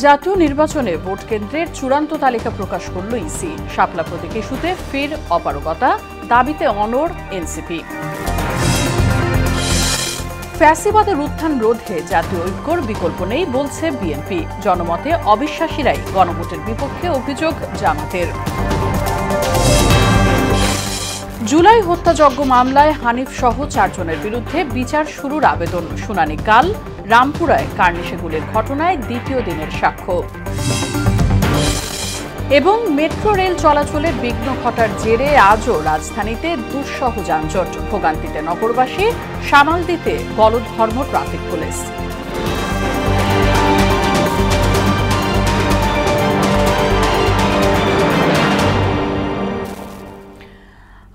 জাতীয় নির্বাচনে ভোট কেন্দ্রের চূড়ান্ত তালিকা প্রকাশ করল ইসি। শাপলা প্রতীক ইস্যুতে ফের অপারগতা, দাবিতে অনড় এনসিপি। ফ্যাসিবাদের উত্থান রোধে জাতীয় ঐক্যর বিকল্প নেই বলছে বিএনপি। জনমতে অবিশ্বাসীরাই গণভোটের বিপক্ষে অভিযোগ জামাতের। জুলাই হত্যাযজ্ঞ মামলায় হানিফ সহ 4 জনের বিরুদ্ধে বিচার শুরুর আবেদন। শুনানি কাল। রামপুরায় কার্নিশে গুলির ঘটনায় দ্বিতীয় দিনের সাক্ষ্য। এবং মেট্রো রেল চলাচলে বিঘ্ন ঘটার জেরে আজও রাজধানীতে দুঃসহ যানজট। ভোগান্তিতে নগরবাসী, সামাল দিতে গলদঘর্ম ট্রাফিক পুলিশ।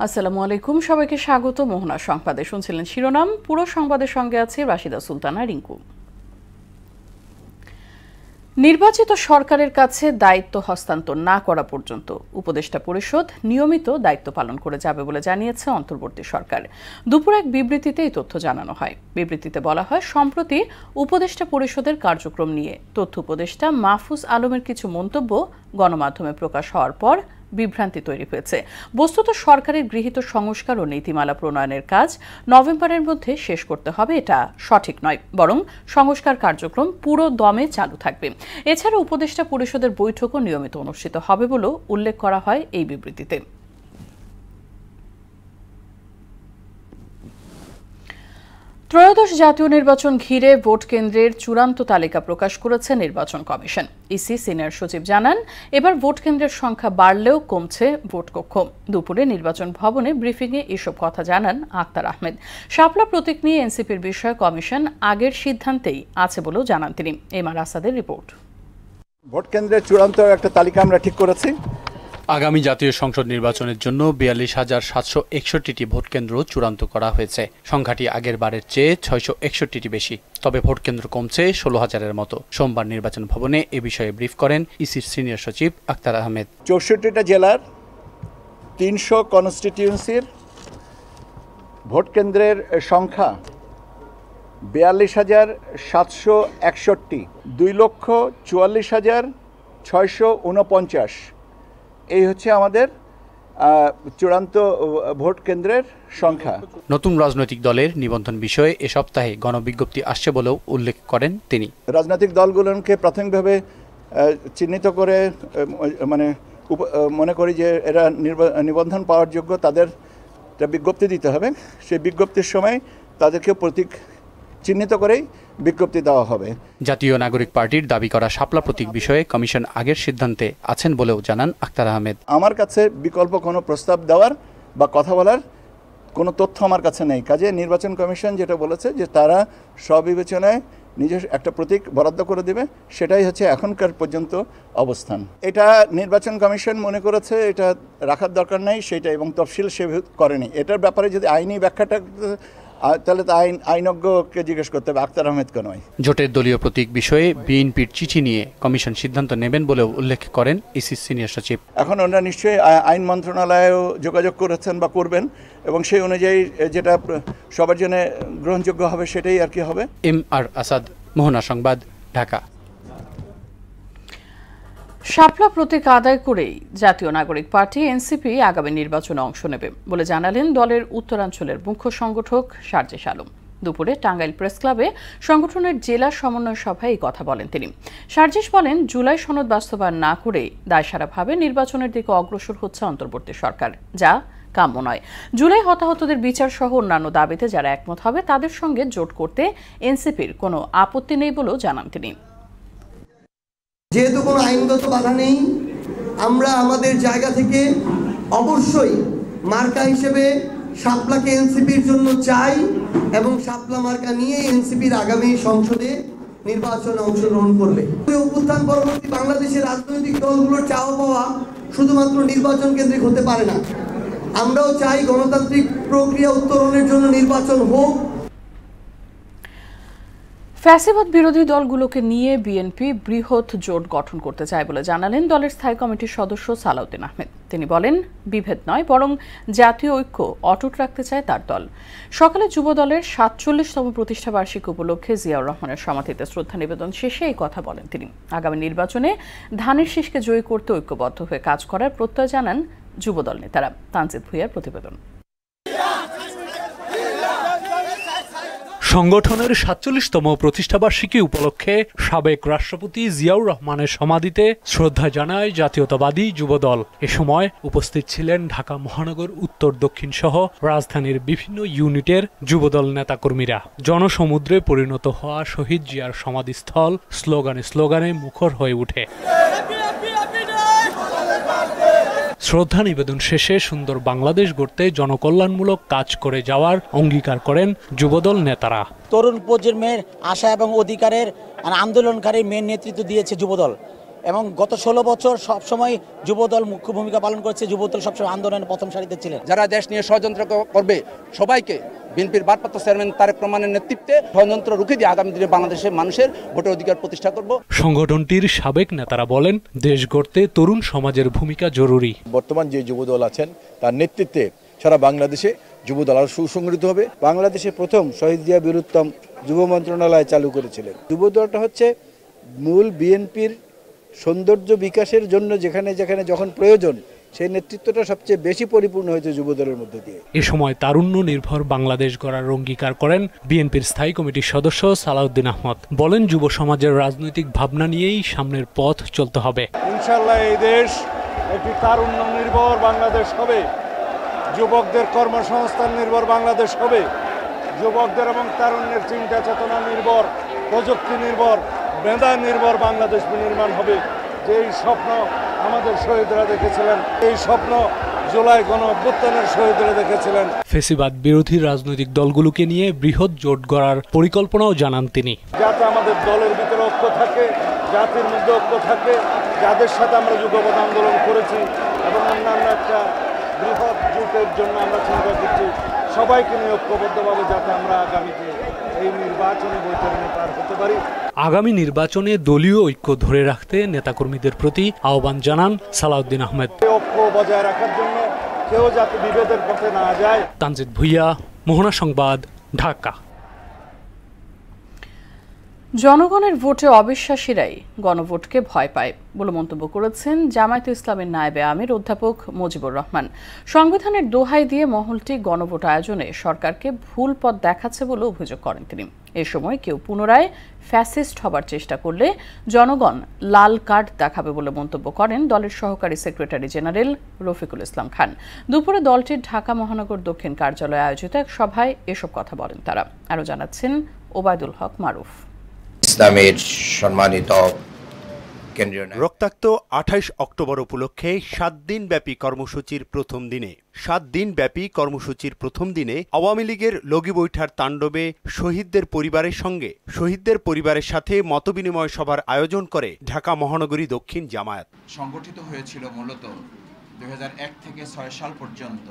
আসসালামু আলাইকুম, সবাইকে স্বাগত। মোহনা সংবাদে শুনছিলেন শিরোনাম। পুরো সংবাদের সঙ্গে আছে রাশিদা সুলতানা রিঙ্কু। নির্বাচিত সরকারের কাছে দায়িত্ব হস্তান্তর না করা পর্যন্ত উপদেষ্টা পরিষদ নিয়মিত দায়িত্ব পালন করে যাবে বলে জানিয়েছে অন্তর্বর্তী সরকার। দুপুর এক বিবৃতিতে এই তথ্য জানানো হয়। বিবৃতিতে বলা হয়, সম্প্রতি উপদেষ্টা পরিষদের কার্যক্রম নিয়ে তথ্য উপদেষ্টা মাহফুজ আলমের কিছু মন্তব্য গণমাধ্যমে প্রকাশ হওয়ার পর বিভ্রান্তি তৈরি হয়েছে। বস্তুত সরকারের গৃহীত সংস্কার ও নীতিমালা প্রণয়নের কাজ নভেম্বরের মধ্যে শেষ করতে হবে, এটা সঠিক নয়। বরং সংস্কার কার্যক্রম পুরো দমে চালু থাকবে। এছাড়া উপদেষ্টা পরিষদের বৈঠকও নিয়মিত অনুষ্ঠিত হবে বলেও উল্লেখ করা হয় এই বিবৃতিতে। ত্রয়োদশ জাতীয় নির্বাচন ঘিরে ভোট কেন্দ্রের চূড়ান্ত তালিকা প্রকাশ করেছে নির্বাচন কমিশন। ইসি সিনিয়র সচিব জানান, এবার ভোট কেন্দ্রের সংখ্যা বাড়লেও কমছে ভোট কক্ষ। দুপুরে নির্বাচন ভবনে ব্রিফিংয়ে এসব কথা জানান আক্তার আহমেদ। শাপলা প্রতীক নিয়ে এনসিপির বিষয়ে কমিশন আগের সিদ্ধান্তেই আছে বলেও জানান তিনি। এমআর আসাদের রিপোর্ট। ভোট কেন্দ্রের চূড়ান্ত একটা তালিকা আমরা ঠিক করেছি। আগামী জাতীয় সংসদ নির্বাচনের জন্য ৪২,৭৬১টি ভোটকেন্দ্র চূড়ান্ত করা হয়েছে। সংখ্যাটি আগের বারের চেয়ে ৬৬১টি বেশি। তবে ভোটকেন্দ্র কমছে ১৬,০০০-এর মতো। সোমবার নির্বাচন ভবনে এ বিষয়ে ব্রিফ করেন ইসির সিনিয়র সচিব আক্তার আহমেদ। ৬৪টা জেলার ৩০০ কনস্টিটিউয়েন্সির ভোটকেন্দ্রের সংখ্যা ৪২,৭৬১, ২,৪৪,৬৪৯। এই হচ্ছে আমাদের চূড়ান্ত ভোট কেন্দ্রের সংখ্যা। নতুন রাজনৈতিক দলের নিবন্ধন বিষয়ে এ সপ্তাহে গণবিজ্ঞপ্তি আসছে বলেও উল্লেখ করেন তিনি। রাজনৈতিক দলগুলোকে প্রাথমিকভাবে চিহ্নিত করে মনে করি যে এরা নিবন্ধন পাওয়ার যোগ্য, তাদের বিজ্ঞপ্তি দিতে হবে। সেই বিজ্ঞপ্তির সময় তাদেরকে প্রতীক চিহ্নিত করেই বিজ্ঞপ্তি দেওয়া হবে। জাতীয় নাগরিক পার্টির দাবি করা শাপলা প্রতীক বিষয়ে কমিশন আগের সিদ্ধান্তে আছেন বলেও জানান আক্তার আহমেদ। আমার কাছে বিকল্প কোনো প্রস্তাব দেওয়ার বা কথা বলার কোনো তথ্য আমার কাছে নেই। কাজে নির্বাচন কমিশন যেটা বলেছে যে তারা স্ববিবেচনায় নিজের একটা প্রতীক বরাদ্দ করে দেবে, সেটাই হচ্ছে এখনকার পর্যন্ত অবস্থান। এটা নির্বাচন কমিশন মনে করেছে এটা রাখার দরকার নেই সেটা, এবং তফসিল সে করেনি। এটার ব্যাপারে যদি আইনি ব্যাখ্যাটা, তাহলে তো আইনজ্ঞকে জিজ্ঞেস করতে হবে, আক্তার আহমেদকে নয়। জোটের দলীয় প্রতীক বিষয়ে বিএনপির চিঠি নিয়ে কমিশন সিদ্ধান্ত নেবেন বলেও উল্লেখ করেন ইসি সিনিয়র সচিব। এখন ওনারা নিশ্চয়ই আইন মন্ত্রণালয়েও যোগাযোগ করেছেন বা করবেন, এবং সেই অনুযায়ী যেটা সবার জন্য গ্রহণযোগ্য হবে সেটাই আর কি হবে। এমআর আসাদ, মোহনা সংবাদ, ঢাকা। শাপলা প্রতীক আদায় করেই জাতীয় নাগরিক পার্টি এনসিপি আগামী নির্বাচনে অংশ নেবে বলে জানালেন দলের উত্তরাঞ্চলের মুখ্য সংগঠক সার্জিস আলম। দুপুরে টাঙ্গাইল প্রেস ক্লাবে সংগঠনের জেলা সমন্বয় সভায় এই কথা বলেন তিনি। সার্জিস বলেন, জুলাই সনদ বাস্তবায়ন না করে দায়সারাভাবে নির্বাচনের দিকে অগ্রসর হচ্ছে অন্তর্বর্তী সরকার, যা কাম্য নয়। জুলাই হতাহতদের বিচার সহ অন্যান্য দাবিতে যারা একমত হবে তাদের সঙ্গে জোট করতে এনসিপির কোনো আপত্তি নেই বলেও জানান তিনি। যেহেতু কোনো আইনগত বাধা নেই, আমরা আমাদের জায়গা থেকে অবশ্যই মার্কা হিসেবে শাপলাকে এনসিপির জন্য চাই, এবং শাপলা মার্কা নিয়ে এনসিপির আগামী সংসদে নির্বাচনে অংশগ্রহণ করবে। অভ্যুত্থান পরবর্তী বাংলাদেশের রাজনৈতিক দলগুলোর চাওয়া পাওয়া শুধুমাত্র নির্বাচন কেন্দ্রিক হতে পারে না। আমরাও চাই গণতান্ত্রিক প্রক্রিয়া উত্তরণের জন্য নির্বাচন হোক। ফ্যাসিবাদ বিরোধী দলগুলোকে নিয়ে বিএনপি বৃহৎ জোট গঠন করতে চায় বলে জানালেন দলের স্থায়ী কমিটির সদস্য সালাউদ্দিন আহমেদ। তিনি বলেন, বিভেদ নয় বরং জাতীয় ঐক্য অটুট রাখতে চায় তার দল। সকালে যুব দলের ৪৭তম প্রতিষ্ঠা বার্ষিকী উপলক্ষে জিয়াউর রহমানের সমাধিতে শ্রদ্ধা নিবেদন শেষে এই কথা বলেন তিনি। আগামী নির্বাচনে ধানের শীষকে জয়ী করতে ঐক্যবদ্ধ হয়ে কাজ করার প্রত্যয় জানান যুবদল নেতারা। তানজিদ ভুঁইয়ার প্রতিবেদন। সংগঠনের ৪৭তম প্রতিষ্ঠাবার্ষিকী উপলক্ষে সাবেক রাষ্ট্রপতি জিয়াউর রহমানের সমাধিতে শ্রদ্ধা জানায় জাতীয়তাবাদী যুবদল। এ সময় উপস্থিত ছিলেন ঢাকা মহানগর উত্তর দক্ষিণ সহ রাজধানীর বিভিন্ন ইউনিটের যুবদল নেতাকর্মীরা। জনসমুদ্রে পরিণত হওয়া শহীদ জিয়ার সমাধিস্থল স্লোগানে স্লোগানে মুখর হয়ে ওঠে। শ্রদ্ধা নিবেদন শেষে সুন্দর বাংলাদেশ গড়তে জনকল্যাণমূলক কাজ করে যাওয়ার অঙ্গীকার করেন যুবদল নেতারা। তরুণ প্রজন্মের আশা এবং অধিকারের আন্দোলনকারী মেন নেতৃত্ব দিয়েছে যুবদল এবং গত ১৬ বছর সবসময় যুবদল মুখ্য ভূমিকা পালন করেছে। যুবদল সবসময় আন্দোলনের প্রথম সারিতে ছিলেন। যারা দেশ নিয়ে ষড়যন্ত্র করবে সবাইকে বিএনপির ভারপ্রাপ্ত চেয়ারম্যান তারেক রহমানের নেতৃত্বে ষড়যন্ত্র রুখে দিয়ে আগামী দিনে বাংলাদেশের মানুষের ভোটের অধিকার প্রতিষ্ঠা করব। সংগঠনটির সাবেক নেতারা বলেন, দেশ গড়তে তরুণ সমাজের ভূমিকা জরুরি। বর্তমান যে যুবদল আছেন তার নেতৃত্বে সারা বাংলাদেশে যুবদল আরো সুসংগঠিত হবে। বাংলাদেশে প্রথম শহীদ জিয়া বীরুত্তম যুব মন্ত্রণালয় চালু করেছিলেন। যুবদলটা হচ্ছে মূল বিএনপির সৌন্দর্য বিকাশের জন্য যেখানে যেখানে যখন প্রয়োজন সেই নেতৃত্বটা সবচেয়ে বেশি পরিপূর্ণ হয়েছে যুবদলের মধ্যে দিয়ে। এ সময় তারুণ্য নির্ভর বাংলাদেশ গড়ার অঙ্গীকার করেন বিএনপির স্থায়ী কমিটির সদস্য সালাউদ্দিন আহমেদ। বলেন, যুব সমাজের রাজনৈতিক ভাবনা নিয়েই সামনের পথ চলতে হবে। ইনশাআল্লাহ এই দেশ একটি তারুণ্য নির্ভর বাংলাদেশ হবে, যুবকদের কর্মসংস্থান নির্ভর বাংলাদেশ হবে, যুবকদের এবং তারুণ্যের চিন্তা চেতনা নির্ভর, প্রযুক্তি নির্ভর, মেধা নির্ভর বাংলাদেশ নির্মাণ হবে। যেই স্বপ্ন আমাদের শহীদরা দেখেছিলেন, এই স্বপ্ন জুলাই গণঅভ্যুত্থানের শহীদরা দেখেছিলেন। ফ্যাসিবাদ বিরোধী রাজনৈতিক দলগুলোকে নিয়ে বৃহৎ জোট গড়ার পরিকল্পনাও জানান তিনি। যাতে আমাদের দলের ভিতরে ঐক্য থাকে, জাতির মধ্যে ঐক্য থাকে, যাদের সাথে আমরা যুগপৎ আন্দোলন করেছি এবং অন্যান্য একটা বৃহৎ জোটের জন্য আমরা চিন্তা করছি, সবাইকে নিয়ে ঐক্যবদ্ধভাবে যাতে আমরা আগামীতে এই নির্বাচনী বৈতরণে পার হতে পারি। আগামী নির্বাচনে দলীয় ঐক্য ধরে রাখতে নেতাকর্মীদের প্রতি আহ্বান জানান সালাউদ্দিন আহমেদ। ঐক্য বজায় রাখার জন্য কেউ যাতে বিভেদের পথে না যায়। তানজিদ ভুঁইয়া, মোহনা সংবাদ, ঢাকা। জনগণের ভোটে অবিশ্বাসীরাই গণভোটকে ভয় পায় বলে মন্তব্য করেছেন জামায়াতে ইসলামের নায়েবে আমির অধ্যাপক মুজিবুর রহমান। সংবিধানের দোহাই দিয়ে মহলটি গণভোট আয়োজনে সরকারকে ভুল পথ দেখাচ্ছে বলে অভিযোগ করেন তিনি। এ সময় কেউ পুনরায় ফ্যাসিস্ট হবার চেষ্টা করলে জনগণ লাল কার্ড দেখাবে বলে মন্তব্য করেন দলের সহকারী সেক্রেটারি জেনারেল রফিকুল ইসলাম খান। দুপুরে দলটির ঢাকা মহানগর দক্ষিণ কার্যালয়ে আয়োজিত এক সভায় এসব কথা বলেন তারা। আরও জানাচ্ছেন ওবায়দুল হক মারুফ। ইসলামের সম্মানিত রক্তাক্ত ২৮ অক্টোবর উপলক্ষে ৭ দিনব্যাপী কর্মসূচির প্রথম দিনে আওয়ামী লীগের লগি বৈঠার তাণ্ডবে শহীদদের পরিবারের সাথে মতবিনিময় সভার আয়োজন করে ঢাকা মহানগরী দক্ষিণ জামায়াত। সংগঠিত হয়েছিল মূলত 2001 থেকে 6 সাল পর্যন্ত।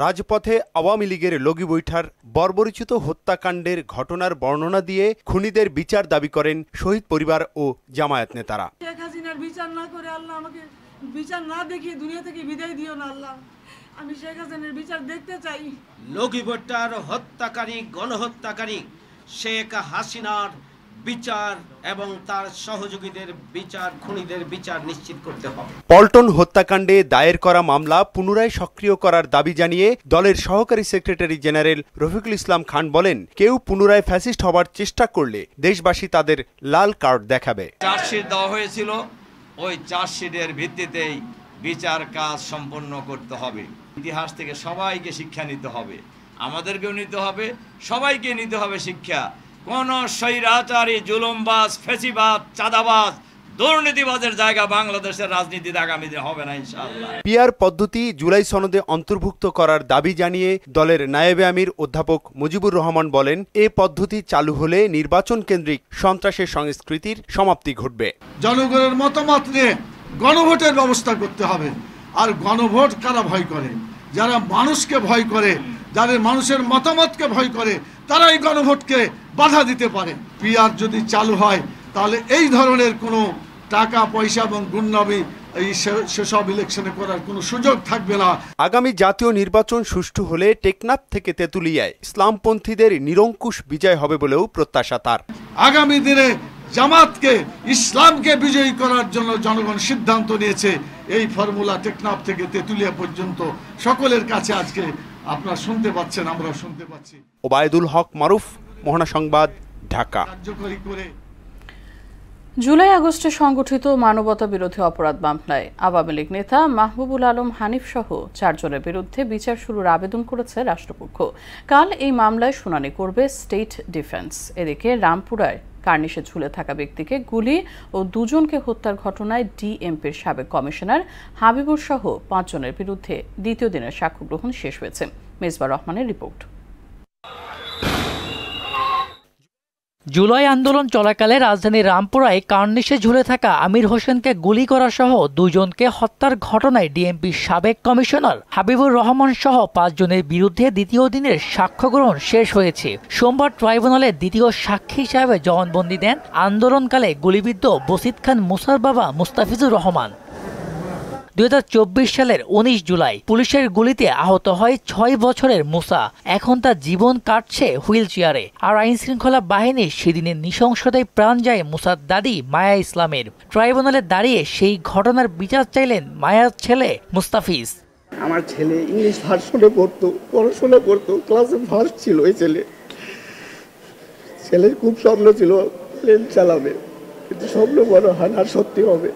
রাজপথে আওয়ামী লীগের লগি বৈঠার বর্বরোচিত হত্যাকাণ্ডের ঘটনার বর্ণনা দিয়ে খুনিদের বিচার দাবি করেন শহীদ পরিবার ও জামায়াত নেতারা। শেখ হাসিনার বিচার না করে আল্লাহ আমাকে বিচার না দেখিয়ে দুনিয়া থেকে বিদায় দিও না আল্লাহ, আমি শেখ হাসিনার বিচার দেখতে চাই। লগি বৈঠার হত্যাকারী গণহত্যাকারী শেখ হাসিনার বিচার এবং তার সহযোগীদের বিচার, খুনিদের বিচার নিশ্চিত করতে হবে। পল্টন হত্যাকাণ্ডে দায়ের করা মামলা পুনরায় সক্রিয় করার দাবি জানিয়ে দলের সহকারী সেক্রেটারি জেনারেল রফিকুল ইসলাম খান বলেন, কেউ পুনরায় ফ্যাসিস্ট হবার চেষ্টা করলে দেশবাসী তাদের লাল কার্ড দেখাবে। চার্জশিট দেওয়া হয়েছিল, ওই চার্জশিটের ভিত্তিতেই বিচার কাজ সম্পন্ন করতে হবে। ইতিহাস থেকে সবাইকে শিক্ষা নিতে হবে, আমাদেরকেও নিতে হবে, সবাইকে নিতে হবে শিক্ষা। কোন স্বৈরাচারী, জুলুমবাজ, ফেসিবাদ, চাঁদাবাজ, দুর্নীতিবাজের জায়গা বাংলাদেশের রাজনীতিতে আগামীতে হবে না ইনশাআল্লাহ। পিআর পদ্ধতি জুলাই সনদে অন্তর্ভুক্ত করার দাবি জানিয়ে দলের নায়েবে আমির অধ্যাপক মুজিবুর রহমান বলেন, এ পদ্ধতি চালু হলে নির্বাচন কেন্দ্রিক সন্ত্রাসের সংস্কৃতির সমাপ্তি ঘটবে। জনগণের মতামত নিয়ে গণভোটের ব্যবস্থা করতে হবে। আর গণভোট কারা ভয় করে? যারা মানুষকে ভয় করে, যাদের মানুষের মতামতকে ভয় করে, তারা এই গণভোটকে বাধা দিতে পারে। পিআর যদি চালু হয় তাহলে এই ধরনের কোনো টাকা পয়সা এবং গুন্ডামি এই সেসব ইলেকশনে করার কোনো সুযোগ থাকবে না। আগামী জাতীয় নির্বাচন সুষ্ঠু হলে টেকনাফ থেকে তেঁতুলিয়ায় ইসলামপন্থীদের নিরঙ্কুশ বিজয় হবে বলেও প্রত্যাশা তার। আগামী দিনে জামাতকে, ইসলামকে বিজয়ী করার জন্য জনগণ সিদ্ধান্ত নিয়েছে। এই ফর্মুলা টেকনাফ থেকে তেঁতুলিয়া পর্যন্ত সকলের কাছে আজকে আপনারা শুনতে পাচ্ছেন, আমরা শুনতে পাচ্ছি। ওবায়দুল হক মারুফ, মোহনা সংবাদ, ঢাকা। কার্যকরী করে জুলাই আগস্টে সংগঠিত মানবতা বিরোধী অপরাধ মামলায় আওয়ামী লীগ নেতা মাহবুবুল আলম হানিফ সহ 4 জনের বিরুদ্ধে বিচার শুরুর আবেদন করেছে রাষ্ট্রপক্ষ। কাল এই মামলায় শুনানি করবে স্টেট ডিফেন্স। এদিকে রামপুরায় কার্নিশে ঝুলে থাকা ব্যক্তিকে গুলি ও 2 জনকে হত্যার ঘটনায় ডিএমপির সাবেক কমিশনার হাবিবুর সহ 5 জনের বিরুদ্ধে দ্বিতীয় দিনের সাক্ষ্য গ্রহণ শেষ হয়েছে। মেজবা রহমানের রিপোর্ট। জুলাই আন্দোলন চলাকালে রাজধানীর রামপুরায় কার্নিশে ঝুলে থাকা আমির হোসেনকে গুলি করা সহ 2 জনকে হত্যার ঘটনায় ডিএমপির সাবেক কমিশনার হাবিবুর রহমান সহ 5 জনের বিরুদ্ধে দ্বিতীয় দিনের সাক্ষ্য গ্রহণ শেষ হয়েছে। সোমবার ট্রাইব্যুনালে দ্বিতীয় সাক্ষী হিসাবে জবানবন্দি দেন আন্দোলনকালে গুলিবিদ্ধ বসিত খান মুসার বাবা মুস্তাফিজুর রহমান। 2024 সালের 19 জুলাই পুলিশের গুলিতে আহত হয় 6 বছরের মুসা। এখন তার জীবন কাটছে হুইল চেয়ারে। আর আইন শৃঙ্খলা বাহিনীর সেদিনের নৃশংসতায় প্রাণ যায় মুসার দাদি মায়া ইসলামের। ট্রাইব্যুনালে দাঁড়িয়ে সেই ঘটনার বিচার চাইলেন মায়ার ছেলে মুস্তাফিজ। আমার ছেলে ইংলিশ ভার্সনে পড়তো, পড়াশোনা করতো, ক্লাসে ফার্স্ট ছিল। এই ছেলের খুব স্বপ্ন ছিল প্লেন চালাবে, কিন্তু স্বপ্ন বড় হয় না, সত্যি হবে।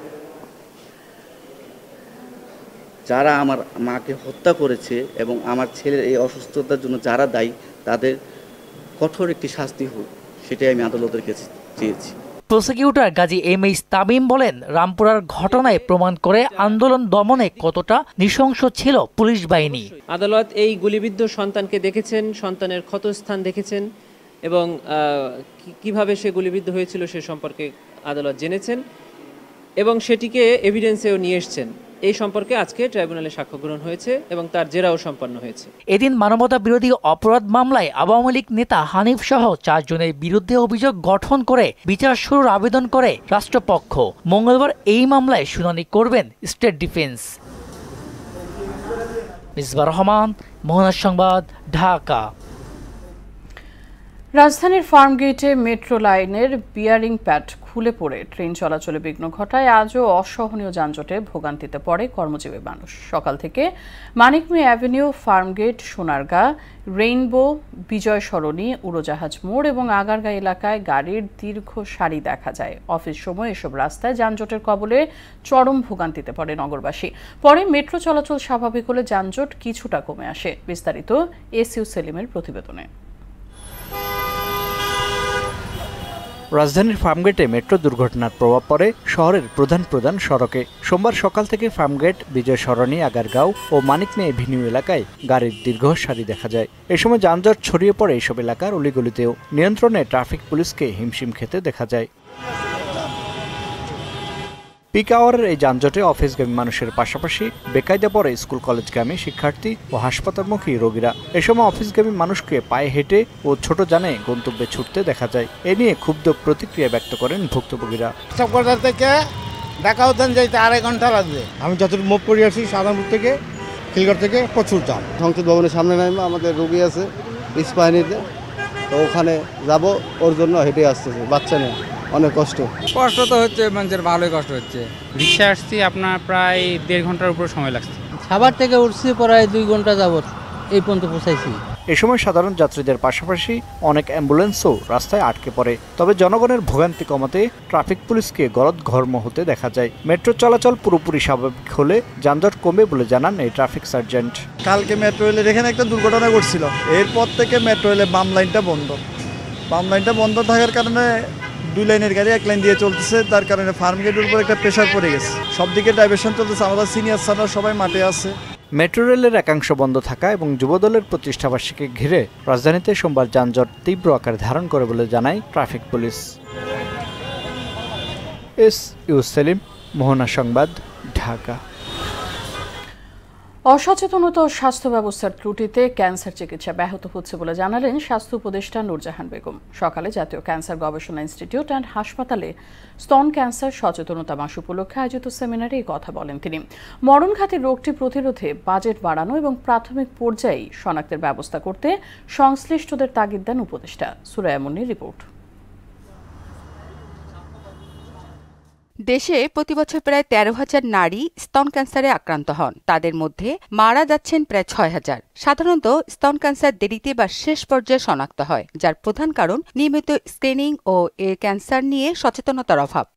যারা আমার মাকে হত্যা করেছে এবং আমার ছেলের এই অসুস্থতার জন্য যারা দায়ী, তাদের কঠোর একটি শাস্তি হোক, সেটাই আমি আদালতের কাছে চেয়েছি। প্রসিকিউটর গাজী এম.এইচ তামিম বলেন, রামপুরার ঘটনায় প্রমাণ করে আন্দোলন দমনে কতটা নৃশংস ছিল পুলিশ বাহিনী। আদালত এই গুলিবিদ্ধ সন্তানকে দেখেছেন, সন্তানের ক্ষতস্থান দেখেছেন এবং কিভাবে সে গুলিবিদ্ধ হয়েছিল সে সম্পর্কে আদালত জেনেছেন এবং সেটিকে এভিডেন্সেও নিয়ে এসেছেন। এই সম্পর্কে আজকে ট্রাইব্যুনালে সাক্ষ্য গ্রহণ হয়েছে এবং তার জেরাও সম্পন্ন হয়েছে। এদিন মানবতা বিরোধী অপরাধ মামলায় আওয়ামী লীগ নেতা হানিফ সহ 4 জনের বিরুদ্ধে অভিযোগ গঠন করে বিচার শুরুর আবেদন করে রাষ্ট্রপক্ষ। মঙ্গলবার এই মামলায় শুনানি করবেন স্টেট ডিফেন্স। মেজবা রহমান, মোহনা সংবাদ, ঢাকা। রাজধানীর ফার্মগেটে মেট্রো লাইনের বিয়ারিং প্যাড খুলে পড়ে ট্রেন চলাচলে বিঘ্ন ঘটায় আজও অসহনীয় যানজটে ভোগান্তিতে পড়ে কর্মজীবী মানুষ। সকাল থেকে মানিকমে অ্যাভিনিউ, ফার্মগেট, সোনারগাঁ, রেইনবো, বিজয় সরণি, উড়োজাহাজ মোড় এবং আগারগাঁ এলাকায় গাড়ির দীর্ঘ সারি দেখা যায়। অফিস সময় এসব রাস্তায় যানজটের কবলে চরম ভোগান্তিতে পড়ে নগরবাসী। পরে মেট্রো চলাচল স্বাভাবিক হলে যানজট কিছুটা কমে আসে। বিস্তারিত এসইউ সেলিমের প্রতিবেদনে। রাজধানীর ফার্মগেটে মেট্রো দুর্ঘটনার প্রভাব পড়ে শহরের প্রধান সড়কে। সোমবার সকাল থেকে ফার্মগেট, বিজয় সরণি, আগারগাঁও ও মানিকমে এভিনিউ এলাকায় গাড়ির দীর্ঘ সারি দেখা যায়। এ সময় যানজট ছড়িয়ে পড়ে এইসব এলাকার অলিগলিতেও। নিয়ন্ত্রণে ট্রাফিক পুলিশকে হিমশিম খেতে দেখা যায়। পিক আওয়ারের এই যানজটে অফিসগামী মানুষের পাশাপাশি বেকায়দা পড়ে স্কুল কলেজগামী শিক্ষার্থী ও হাসপাতালমুখী রোগীরা। এ সময় অফিসগামী মানুষকে পায়ে হেঁটে ও ছোট যানে গন্তব্যে ছুটতে দেখা যায়। এ নিয়ে ক্ষুব্ধ প্রতিক্রিয়া ব্যক্ত করেন ভুক্তভোগীরা। সবকটা থেকে ঢাকা উদ্যান যাইতে 2.5 ঘন্টা লাগবে। আমি যতটুকু মুভ করে আসি সাধারণপুর থেকে, খিলগড় থেকে প্রচুর জাম। সংসদ ভবনের সামনে নামে আমাদের রোগী আছে ইস্পাহানিতে, তো ওখানে যাব, ওর জন্য হেঁটে আসতেছে, বাচ্চা নেই, অনেক কষ্ট তো হচ্ছে, মানুষের ভালোই কষ্ট হচ্ছে। রিক্সা আসছি আপনার প্রায় 1.5 ঘন্টার উপর সময় লাগছে। সাভার থেকে উঠছি প্রায় 2 ঘন্টা যাবত এই পর্যন্ত পৌঁছাইছি। এ সময় সাধারণ যাত্রীদের পাশাপাশি অনেক অ্যাম্বুলেন্সও রাস্তায় আটকে পড়ে। তবে জনগণের ভোগান্তি কমাতে ট্রাফিক পুলিশকে গলদঘর্ম হতে দেখা যায়। মেট্রো চলাচল পুরোপুরি স্বাভাবিক হলে যানজট কমবে বলে জানান এই ট্রাফিক সার্জেন্ট। কালকে মেট্রো রেলের এখানে একটা দুর্ঘটনা ঘটছিল, এরপর থেকে মেট্রো রেলের বাম লাইনটা বন্ধ। বাম লাইনটা বন্ধ থাকার কারণে 2 লাইনের গাড়ি 1 লাইন দিয়ে চলতেছে, তার কারণে ফার্মগেটের উপর একটা প্রেশার পড়ে গেছে। সব দিকে ডাইভারশন চলতেছে, আমাদের সিনিয়র স্যাররা সবাই মাঠে আছে। মেট্রো রেলের একাংশ বন্ধ থাকা এবং যুবদলের প্রতিষ্ঠাবার্ষিকী ঘিরে রাজধানীতে সোমবার যানজট তীব্র আকার ধারণ করে বলে জানায় ট্রাফিক পুলিশ। এসইউ সেলিম, মোহনা সংবাদ, ঢাকা। অসচেতনতা ও স্বাস্থ্য ব্যবস্থার ত্রুটিতে ক্যান্সার চিকিৎসা ব্যাহত হচ্ছে বলে জানালেন স্বাস্থ্য উপদেষ্টা নূরজাহান বেগম। সকালে জাতীয় ক্যান্সার গবেষণা ইনস্টিটিউট অ্যান্ড হাসপাতালে স্তন ক্যান্সার সচেতনতা মাস উপলক্ষে আয়োজিত সেমিনারে এই কথা বলেন তিনি। মরণঘাতী রোগটি প্রতিরোধে বাজেট বাড়ানো এবং প্রাথমিক পর্যায়ে শনাক্তের ব্যবস্থা করতে সংশ্লিষ্টদের তাগিদ দেন উপদেষ্টা। সুরাইয়া মুন্নির রিপোর্ট। দেশে প্রতিবছর প্রায় 13,000 নারী স্তন ক্যান্সারে আক্রান্ত হন। তাদের মধ্যে মারা যাচ্ছেন প্রায় 6,000। সাধারণত স্তন ক্যান্সার দেরিতে বা শেষ পর্যায়ে শনাক্ত হয়, যার প্রধান কারণ নিয়মিত স্ক্রিনিং ও এ ক্যান্সার নিয়ে সচেতনতার অভাব।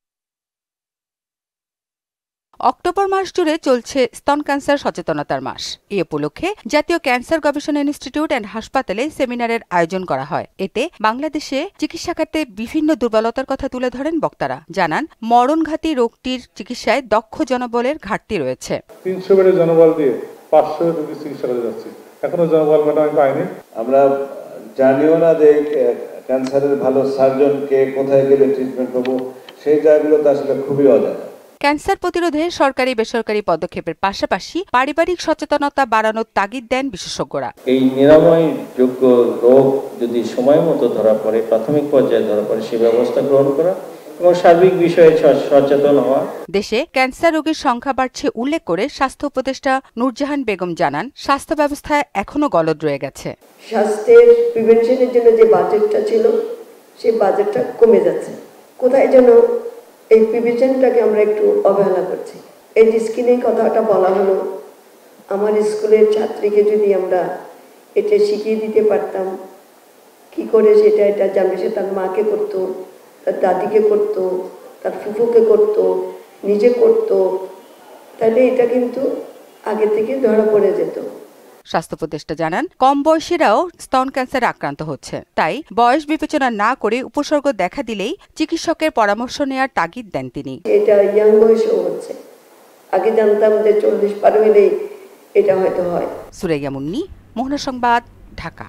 অক্টোবর মাস জুড়ে চলছে স্তন ক্যান্সার সচেতনতার মাস। এই উপলক্ষে জাতীয় ক্যান্সার গবেষণা ইনস্টিটিউট অ্যান্ড হাসপাতালে সেমিনারের আয়োজন করা হয়। এতে বাংলাদেশে চিকিৎসা খাতে বিভিন্ন দুর্বলতার কথা তুলে ধরেন বক্তারা। জানান, মরণঘাতী রোগটির চিকিৎসায় দক্ষ জনবলের ঘাটতি রয়েছে। 300 বেডের জনবল দিয়ে 500 রোগী চিকিৎসা করে যাচ্ছে, এখনো জনবল ম্যাডাম পাইনি। আমরা জানিও না যে ক্যান্সারের ভালো সার্জনকে কোথায় গেলে ট্রিটমেন্ট পাবো, সেই জায়গাগুলোতে আসলে খুবই অজানা। ক্যান্সার প্রতিরোধে সরকারি বেসরকারি পদক্ষেপের পাশাপাশি পারিবারিক সচেতনতা বাড়ানোর তাগিদ দেন বিশেষজ্ঞরা। এই নিরাময় যোগ্য রোগ যদি সময় মতো ধরা পড়ে, প্রাথমিক পর্যায়ে ধরা পড়ে, সে ব্যবস্থা গ্রহণ করা এবং সার্বিক বিষয়ে সচেতন হওয়া। দেশে ক্যান্সার রোগীর সংখ্যা বাড়ছে উল্লেখ করে স্বাস্থ্য উপদেষ্টা নূরজাহান বেগম জানান, স্বাস্থ্য ব্যবস্থায় এখনো গলদ রয়ে গেছে। স্বাস্থ্যের প্রিভেনশনের জন্য যে বাজেটটা ছিল, সেই বাজেটটা কমে যাচ্ছে। কোথায় যেন এই প্রিভেনশনটাকে আমরা একটু অবহেলা করছি। এই যে স্ক্রিনিং কথাটা বলা হলো, আমার স্কুলের ছাত্রীকে যদি আমরা এটা শিখিয়ে দিতে পারতাম কি করে এটা জানবে, সে তার মাকে করতো, তার দাদিকে করতো, তার ফুফুকে করতো, নিজে করতো, তাহলে এটা কিন্তু আগে থেকে ধরা পড়ে যেত। স্বাস্থ্য উপদেষ্টা জানান, কম বয়সীরাও স্তন ক্যান্সারে আক্রান্ত হচ্ছে, তাই বয়স বিবেচনা না করে উপসর্গ দেখা দিলেই চিকিৎসকের পরামর্শ নেওয়ার তাগিদ দেন তিনি। এটা ইয়াং বয়সেও হচ্ছে, আগে জানতাম যে 40 পার হলেই এটা হয়তো হয়। সুরাইয়া মুন্নি, মোহনা সংবাদ, ঢাকা।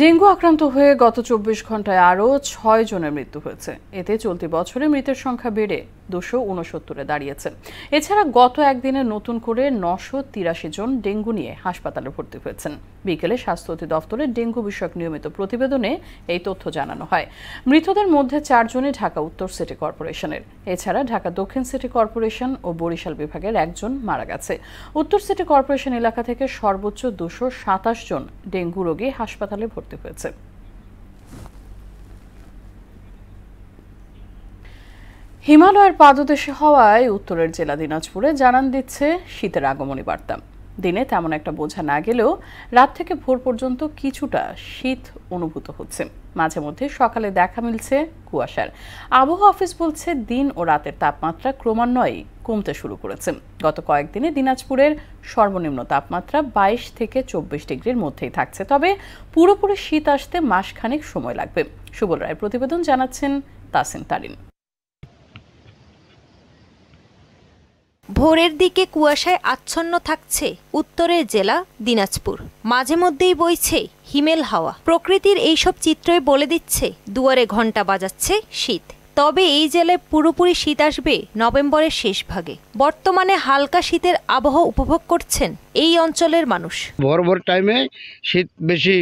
ডেঙ্গু আক্রান্ত হয়ে গত 24 ঘন্টায় আরও 6 জনের মৃত্যু হয়েছে। এতে চলতি বছরে মৃতের সংখ্যা বেড়ে 269-এ দাঁড়িয়েছে। এছাড়া গত একদিনে নতুন করে 983 জন ডেঙ্গু নিয়ে হাসপাতালে ভর্তি হয়েছেন। বিকেলে স্বাস্থ্য অধিদপ্তরের ডেঙ্গু বিষয়ক নিয়মিত প্রতিবেদনে এই তথ্য জানানো হয়। মৃতদের মধ্যে 4 জনই ঢাকা উত্তর সিটি কর্পোরেশনের। এছাড়া ঢাকা দক্ষিণ সিটি কর্পোরেশন ও বরিশাল বিভাগের 1 জন মারা গেছে। উত্তর সিটি কর্পোরেশন এলাকা থেকে সর্বোচ্চ 227 জন ডেঙ্গু রোগী হাসপাতালে ভর্তি হয়েছে। হিমালয়ের পাদদেশে হওয়ায় উত্তরের জেলা দিনাজপুরে জানান দিচ্ছে শীতের আগমনী বার্তা। দিনে তেমন একটা বোঝা না গেলেও রাত থেকে ভোর পর্যন্ত কিছুটা শীত অনুভূত হচ্ছে। মাঝে মধ্যে সকালে দেখা মিলছে কুয়াশার। আবহাওয়া অফিস বলছে, দিন ও রাতের তাপমাত্রা ক্রমান্বয়ে কমতে শুরু করেছে। গত কয়েকদিনে দিনাজপুরের সর্বনিম্ন তাপমাত্রা 22 থেকে 24 ডিগ্রির মধ্যেই থাকছে, তবে পুরোপুরি শীত আসতে মাসখানেক সময় লাগবে। সুবল রায়ের প্রতিবেদন, জানাচ্ছেন তাসিন তারিন। ভোরের দিকে কুয়াশায় আচ্ছন্ন থাকছে উত্তরের জেলা দিনাজপুর। মাঝে মধ্যেই বইছে হিমেল হাওয়া। প্রকৃতির এইসব চিত্রই বলে দিচ্ছে দুয়ারে ঘণ্টা বাজাচ্ছে শীত। তবে এই জেলায় পুরোপুরি শীত আসবে নভেম্বরের শেষ ভাগে। বর্তমানে হালকা শীতের আবহাওয়া উপভোগ করছেন এই অঞ্চলের মানুষ। ভোর ভোর টাইমে শীত বেশি,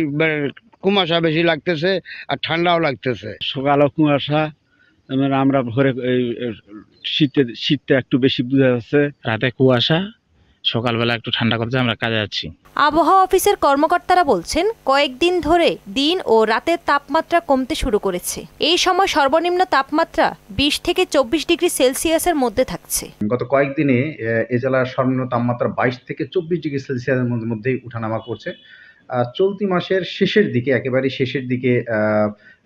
কুয়াশা বেশি লাগতেছে আর ঠান্ডাও লাগতেছে। সকালে কুয়াশা, আমরা ভোরে শীতটা একটু বেশি বোঝা যাচ্ছে, রাতে কুয়াশা, সকালবেলা একটু ঠান্ডা করতে আমরা কাজে যাচ্ছি। আবহাওয়া অফিসের কর্মকর্তারা বলছেন, কয়েকদিন ধরে দিন ও রাতের তাপমাত্রা কমতে শুরু করেছে। এই সময় সর্বনিম্ন তাপমাত্রা 20 থেকে 24 ডিগ্রি সেলসিয়াসের মধ্যে থাকছে। গত কয়েকদিনে এ জেলার সর্বনিম্ন তাপমাত্রা 22 থেকে 24 ডিগ্রি সেলসিয়াসের মধ্যেই উঠানামা করছে। চলতি মাসের শেষের দিকে, একেবারে শেষের দিকে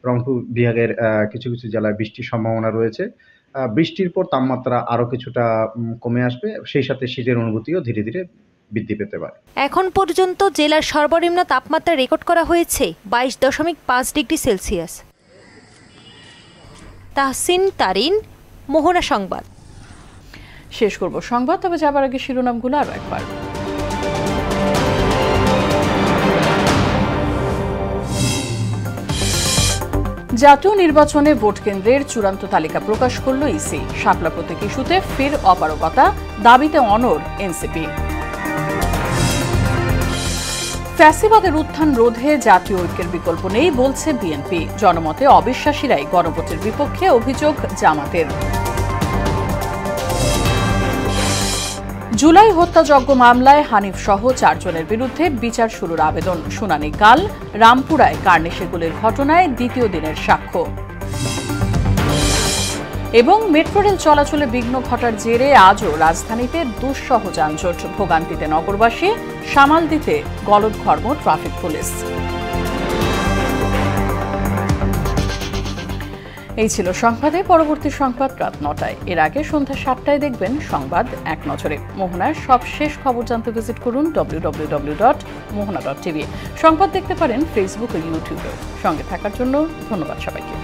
রংপুর বিভাগের কিছু কিছু জেলায় বৃষ্টির সম্ভাবনা রয়েছে। বৃষ্টির পর তাপমাত্রা আরও কিছুটা কমে আসবে, সেই সাথে শীতের অনুভূতিও ধীরে ধীরে বৃদ্ধি পেতে পারে। এখন পর্যন্ত জেলার সর্বনিম্ন তাপমাত্রা রেকর্ড করা হয়েছে 22.5 ডিগ্রি সেলসিয়াস। তাহসিন তারিন, মোহনা সংবাদ। শেষ করব সংবাদ, তবে যাবার আগে শিরোনামগুলো আরও একবার। জাতীয় নির্বাচনে ভোট কেন্দ্রের চূড়ান্ত তালিকা প্রকাশ করল ইসি। শাপলা প্রতীক ইস্যুতে ফের অপারগতা, দাবিতে অনড় এনসিপি। ফ্যাসিবাদের উত্থান রোধে জাতীয় ঐক্যের বিকল্প নেই বলছে বিএনপি। জনমতে অবিশ্বাসীরাই গণভোটের বিপক্ষে, অভিযোগ জামাতের। জুলাই হত্যাযজ্ঞ মামলায় হানিফ সহ 4 জনের বিরুদ্ধে বিচার শুরুর আবেদন। শুনানি কাল। রামপুরায় কার্নিশে গুলির ঘটনায় দ্বিতীয় দিনের সাক্ষ্য। এবং মেট্রো রেল চলাচলে বিঘ্ন ঘটার জেরে আজও রাজধানীতে দুঃসহ যানজট। ভোগান্তিতে নগরবাসী, সামাল দিতে গলদঘর্ম ট্রাফিক পুলিশ। এই ছিল সংবাদে। পরবর্তী সংবাদ রাত 9টায়। এর আগে সন্ধ্যা 7টায় দেখবেন সংবাদ এক নজরে। মোহনার সব শেষ খবর জানতে ভিজিট করুন www.mohana.tv। সংবাদ দেখতে পারেন ফেসবুক ও ইউটিউবে। সঙ্গে থাকার জন্য ধন্যবাদ সবাইকে।